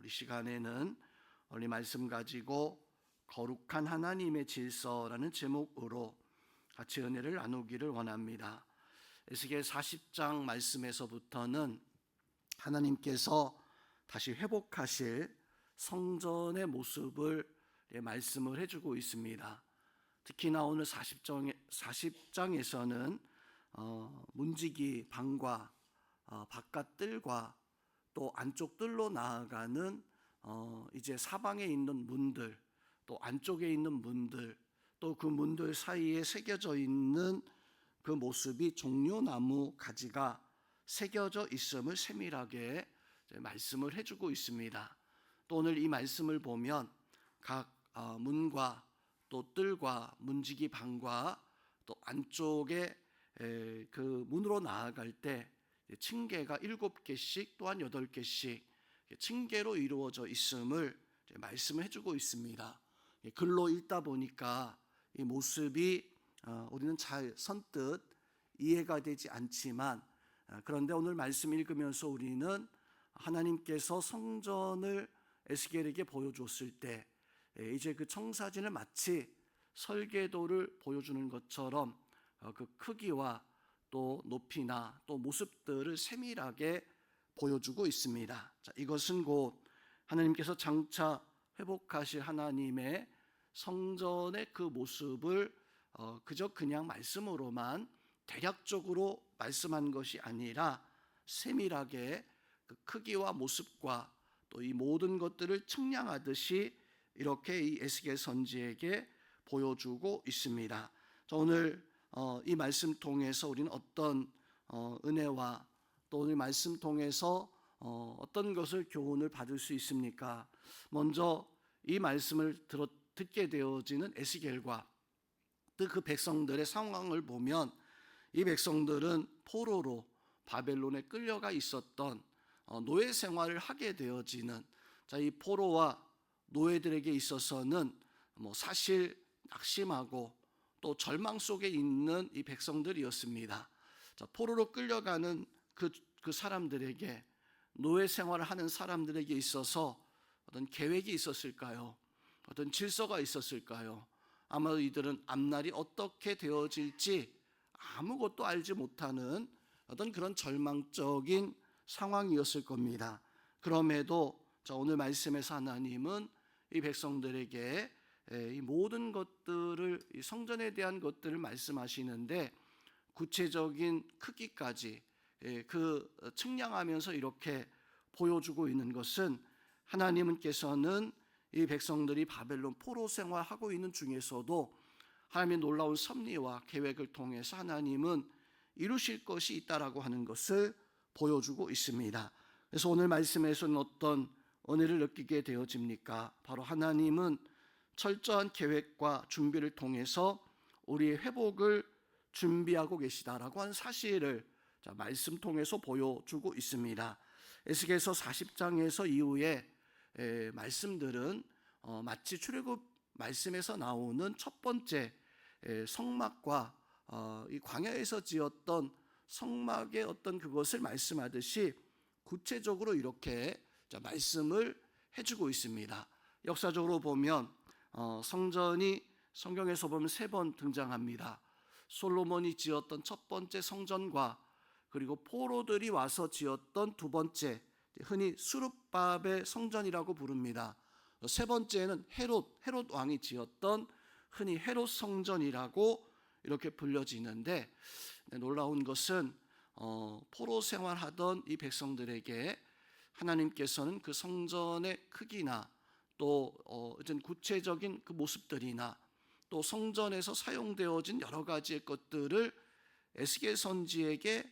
우리 시간에는 오늘 말씀 가지고 거룩한 하나님의 질서라는 제목으로 같이 은혜를 나누기를 원합니다. 에스겔 40장 말씀에서부터는 하나님께서 다시 회복하실 성전의 모습을 말씀을 해주고 있습니다. 특히나 오늘 40장에서는 문지기 방과 바깥 뜰과 또 안쪽 뜰로 나아가는 이제 사방에 있는 문들, 또 안쪽에 있는 문들, 또 그 문들 사이에 새겨져 있는 그 모습이 종려나무 가지가 새겨져 있음을 세밀하게 말씀을 해주고 있습니다. 또 오늘 이 말씀을 보면 각 문과 또 뜰과 문지기 방과 또 안쪽에 그 문으로 나아갈 때 층계가 7개씩 또한 8개씩 층계로 이루어져 있음을 말씀을 해주고 있습니다. 글로 읽다 보니까 이 모습이 우리는 잘 선뜻 이해가 되지 않지만, 그런데 오늘 말씀 읽으면서 우리는 하나님께서 성전을 에스겔에게 보여줬을 때 이제 그 청사진을 마치 설계도를 보여주는 것처럼 그 크기와 또 높이나 또 모습들을 세밀하게 보여주고 있습니다. 자, 이것은 곧 하나님께서 장차 회복하실 하나님의 성전의 그 모습을 그저 그냥 말씀으로만 대략적으로 말씀한 것이 아니라 세밀하게 그 크기와 모습과 또 이 모든 것들을 측량하듯이 이렇게 이 에스겔 선지에게 보여주고 있습니다. 자, 오늘 이 말씀 통해서 우리는 어떤 은혜와 또 오늘 말씀 통해서 어떤 것을 교훈을 받을 수 있습니까? 먼저 이 말씀을 듣게 되어지는 에스겔과 또 그 백성들의 상황을 보면 이 백성들은 포로로 바벨론에 끌려가 있었던 노예 생활을 하게 되어지는, 자, 이 포로와 노예들에게 있어서는 사실 낙심하고 또 절망 속에 있는 이 백성들이었습니다. 자, 포로로 끌려가는 그 사람들에게, 노예 생활을 하는 사람들에게 있어서 어떤 계획이 있었을까요? 어떤 질서가 있었을까요? 아마도 이들은 앞날이 어떻게 되어질지 아무것도 알지 못하는 어떤 그런 절망적인 상황이었을 겁니다. 그럼에도 오늘 말씀에서 하나님은 이 백성들에게 이 모든 것들을, 이 성전에 대한 것들을 말씀하시는데 구체적인 크기까지 그 측량하면서 이렇게 보여주고 있는 것은, 하나님께서는 이 백성들이 바벨론 포로 생활하고 있는 중에서도 하나님의 놀라운 섭리와 계획을 통해서 하나님은 이루실 것이 있다라고 하는 것을 보여주고 있습니다. 그래서 오늘 말씀에서는 어떤 은혜를 느끼게 되어집니까? 바로 하나님은 철저한 계획과 준비를 통해서 우리의 회복을 준비하고 계시다라고 하는 사실을 말씀 통해서 보여주고 있습니다. 에스겔서 40장에서 이후에 말씀들은 마치 출애굽 말씀에서 나오는 첫 번째 성막과 이 광야에서 지었던 성막의 어떤 그것을 말씀하듯이 구체적으로 이렇게 말씀을 해주고 있습니다. 역사적으로 보면 성전이 성경에서 보면 3번 등장합니다. 솔로몬이 지었던 첫 번째 성전과 그리고 포로들이 와서 지었던 두 번째, 흔히 수룹밥의 성전이라고 부릅니다. 세 번째는 헤롯 왕이 지었던 흔히 헤롯 성전이라고 이렇게 불려지는데, 놀라운 것은 포로 생활하던 이 백성들에게 하나님께서는 그 성전의 크기나 또 어떤 구체적인 그 모습들이나 또 성전에서 사용되어진 여러 가지의 것들을 에스겔 선지에게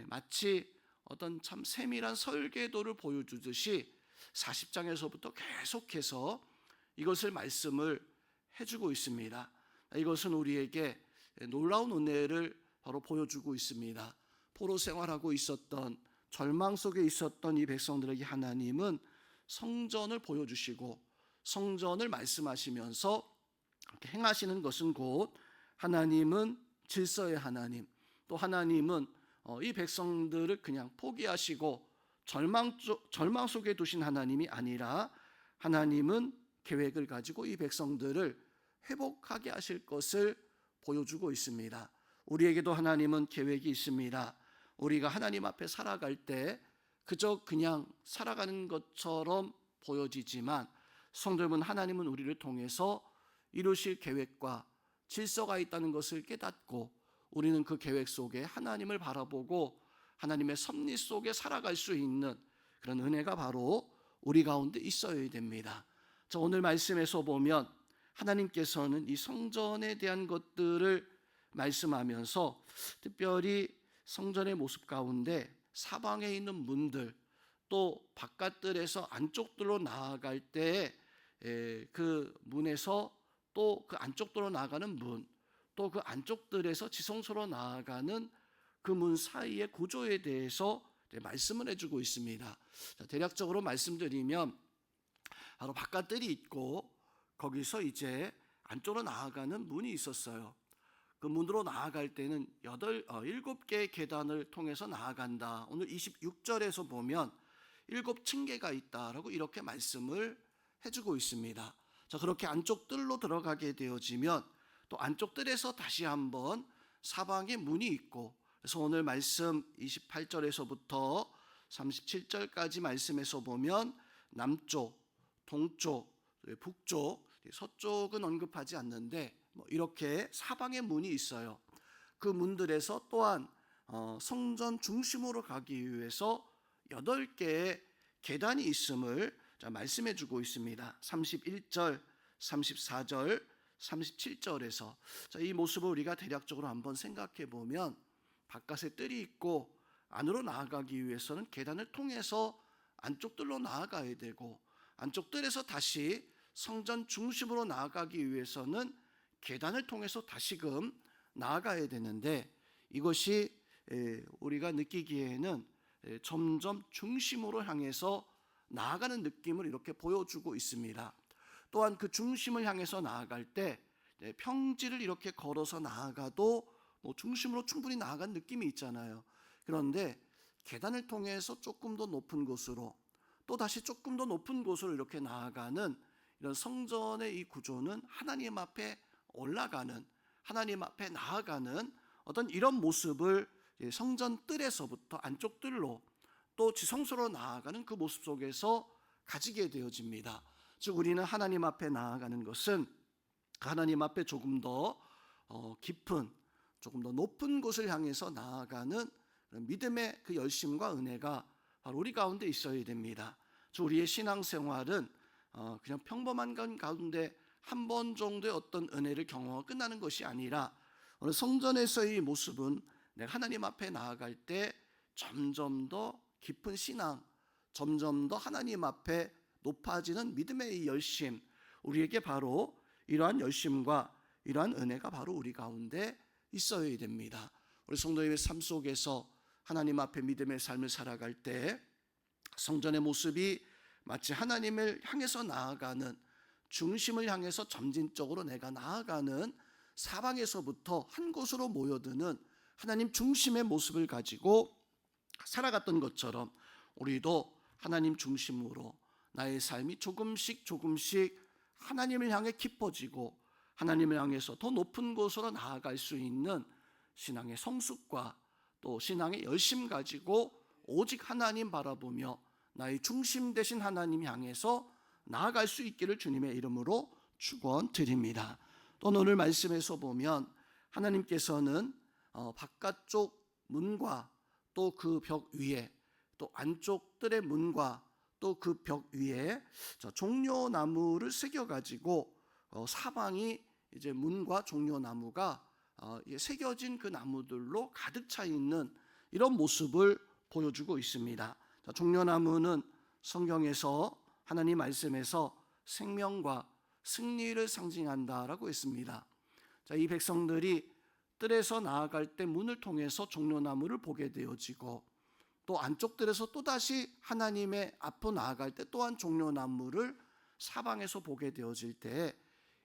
마치 어떤 참 세밀한 설계도를 보여주듯이 40장에서부터 계속해서 이것을 말씀을 해주고 있습니다. 이것은 우리에게 놀라운 은혜를 바로 보여주고 있습니다. 포로 생활하고 있었던, 절망 속에 있었던 이 백성들에게 하나님은 성전을 보여주시고 성전을 말씀하시면서 이렇게 행하시는 것은 곧 하나님은 질서의 하나님, 또 하나님은 이 백성들을 그냥 포기하시고 절망 속에 두신 하나님이 아니라 하나님은 계획을 가지고 이 백성들을 회복하게 하실 것을 보여주고 있습니다. 우리에게도 하나님은 계획이 있습니다. 우리가 하나님 앞에 살아갈 때 그저 그냥 살아가는 것처럼 보여지지만 성도 여러분, 하나님은 우리를 통해서 이루실 계획과 질서가 있다는 것을 깨닫고 우리는 그 계획 속에 하나님을 바라보고 하나님의 섭리 속에 살아갈 수 있는 그런 은혜가 바로 우리 가운데 있어야 됩니다. 자, 오늘 말씀에서 보면 하나님께서는 이 성전에 대한 것들을 말씀하면서 특별히 성전의 모습 가운데 사방에 있는 문들, 또 바깥들에서 안쪽들로 나아갈 때 그 문에서 또 그 안쪽들로 나아가는 문, 또 그 안쪽들에서 지성소로 나아가는 그 문 사이의 구조에 대해서 말씀을 해주고 있습니다. 자, 대략적으로 말씀드리면 바로 바깥들이 있고 거기서 이제 안쪽으로 나아가는 문이 있었어요. 그 문으로 나아갈 때는 7개의 계단을 통해서 나아간다. 오늘 26절에서 보면 7층계가 있다라고 이렇게 말씀을 해주고 있습니다. 자, 그렇게 안쪽 뜰로 들어가게 되어지면 또 안쪽 뜰에서 다시 한번 사방에 문이 있고, 그래서 오늘 말씀 28절에서부터 37절까지 말씀에서 보면 남쪽, 동쪽, 북쪽, 서쪽은 언급하지 않는데 이렇게 사방에 문이 있어요. 그 문들에서 또한 성전 중심으로 가기 위해서 8개의 계단이 있음을 말씀해 주고 있습니다. 31절, 34절, 37절에서 이 모습을 우리가 대략적으로 한번 생각해 보면 바깥에 뜰이 있고 안으로 나아가기 위해서는 계단을 통해서 안쪽 뜰로 나아가야 되고 안쪽 뜰에서 다시 성전 중심으로 나아가기 위해서는 계단을 통해서 다시금 나아가야 되는데 이것이 우리가 느끼기에는 점점 중심으로 향해서 나아가는 느낌을 이렇게 보여주고 있습니다. 또한 그 중심을 향해서 나아갈 때 평지를 이렇게 걸어서 나아가도 중심으로 충분히 나아간 느낌이 있잖아요. 그런데 계단을 통해서 조금 더 높은 곳으로 또 다시 조금 더 높은 곳으로 이렇게 나아가는 이런 성전의 이 구조는 하나님 앞에 올라가는, 하나님 앞에 나아가는 어떤 이런 모습을 성전 뜰에서부터 안쪽 뜰로 또 지성소로 나아가는 그 모습 속에서 가지게 되어집니다. 즉 우리는 하나님 앞에 나아가는 것은 하나님 앞에 조금 더 깊은, 조금 더 높은 곳을 향해서 나아가는 믿음의 그 열심과 은혜가 바로 우리 가운데 있어야 됩니다. 즉 우리의 신앙생활은 그냥 평범한 건 가운데 한 번 정도의 어떤 은혜를 경험하고 끝나는 것이 아니라 오늘 성전에서의 모습은 내가 하나님 앞에 나아갈 때 점점 더 깊은 신앙, 점점 더 하나님 앞에 높아지는 믿음의 이 열심, 우리에게 바로 이러한 열심과 이러한 은혜가 바로 우리 가운데 있어야 됩니다. 우리 성도님의 삶 속에서 하나님 앞에 믿음의 삶을 살아갈 때 성전의 모습이 마치 하나님을 향해서 나아가는, 중심을 향해서 점진적으로 내가 나아가는 사방에서부터 한 곳으로 모여드는 하나님 중심의 모습을 가지고 살아갔던 것처럼 우리도 하나님 중심으로 나의 삶이 조금씩 하나님을 향해 깊어지고 하나님을 향해서 더 높은 곳으로 나아갈 수 있는 신앙의 성숙과 또 신앙의 열심 가지고 오직 하나님 바라보며 나의 중심 되신 하나님 향해서 나아갈 수 있기를 주님의 이름으로 축원드립니다. 또 오늘 말씀에서 보면 하나님께서는 바깥쪽 문과 또 그 벽 위에 또 안쪽 뜰의 문과 또 그 벽 위에 종려나무를 새겨 가지고 사방이 이제 문과 종려나무가 새겨진 그 나무들로 가득 차 있는 이런 모습을 보여주고 있습니다. 종려나무는 성경에서 하나님 말씀에서 생명과 승리를 상징한다라고 했습니다. 이 백성들이 뜰에서 나아갈 때 문을 통해서 종려나무를 보게 되어지고 또 안쪽 뜰에서 또다시 하나님의 앞으로 나아갈 때 또한 종려나무를 사방에서 보게 되어질 때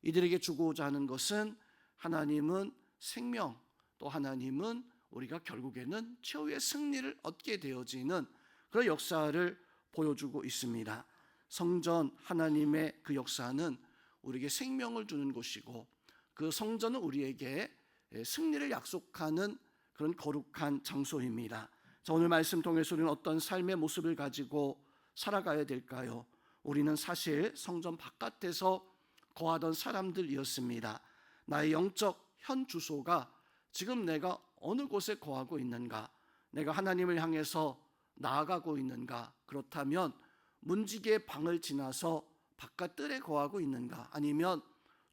이들에게 주고자 하는 것은 하나님은 생명, 또 하나님은 우리가 결국에는 최후의 승리를 얻게 되어지는 그런 역사를 보여주고 있습니다. 성전 하나님의 그 역사는 우리에게 생명을 주는 곳이고 그 성전은 우리에게 승리를 약속하는 그런 거룩한 장소입니다. 자, 오늘 말씀 통해서 우리는 어떤 삶의 모습을 가지고 살아가야 될까요? 우리는 사실 성전 바깥에서 거하던 사람들이었습니다. 나의 영적 현 주소가 지금 내가 어느 곳에 거하고 있는가? 내가 하나님을 향해서 나아가고 있는가? 그렇다면 문지기의 방을 지나서 바깥 뜰에 거하고 있는가? 아니면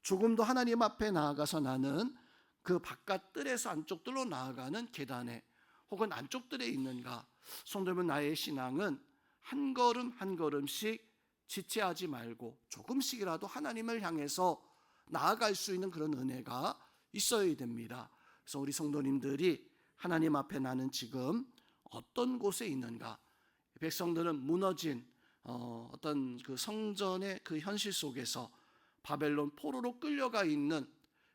조금 더 하나님 앞에 나아가서 나는 그 바깥 뜰에서 안쪽 뜰로 나아가는 계단에 혹은 안쪽 뜰에 있는가? 성도 여러분, 나의 신앙은 한 걸음 한 걸음씩 지체하지 말고 조금씩이라도 하나님을 향해서 나아갈 수 있는 그런 은혜가 있어야 됩니다. 그래서 우리 성도님들이 하나님 앞에 나는 지금 어떤 곳에 있는가? 백성들은 무너진 어떤 그 성전의 그 현실 속에서 바벨론 포로로 끌려가 있는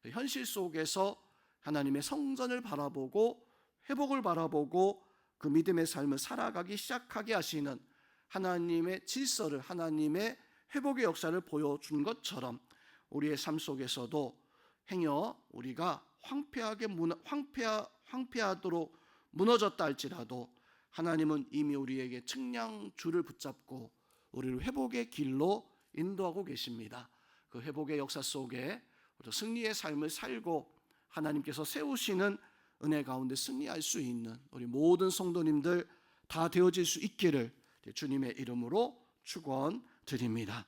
현실 속에서 하나님의 성전을 바라보고 회복을 바라보고 그 믿음의 삶을 살아가기 시작하게 하시는 하나님의 질서를, 하나님의 회복의 역사를 보여준 것처럼 우리의 삶 속에서도 행여 우리가 황폐하도록 무너졌다 할지라도 하나님은 이미 우리에게 측량줄을 붙잡고 우리를 회복의 길로 인도하고 계십니다. 그 회복의 역사 속에 승리의 삶을 살고 하나님께서 세우시는 은혜 가운데 승리할 수 있는 우리 모든 성도님들 다 되어질 수 있기를 주님의 이름으로 축원드립니다.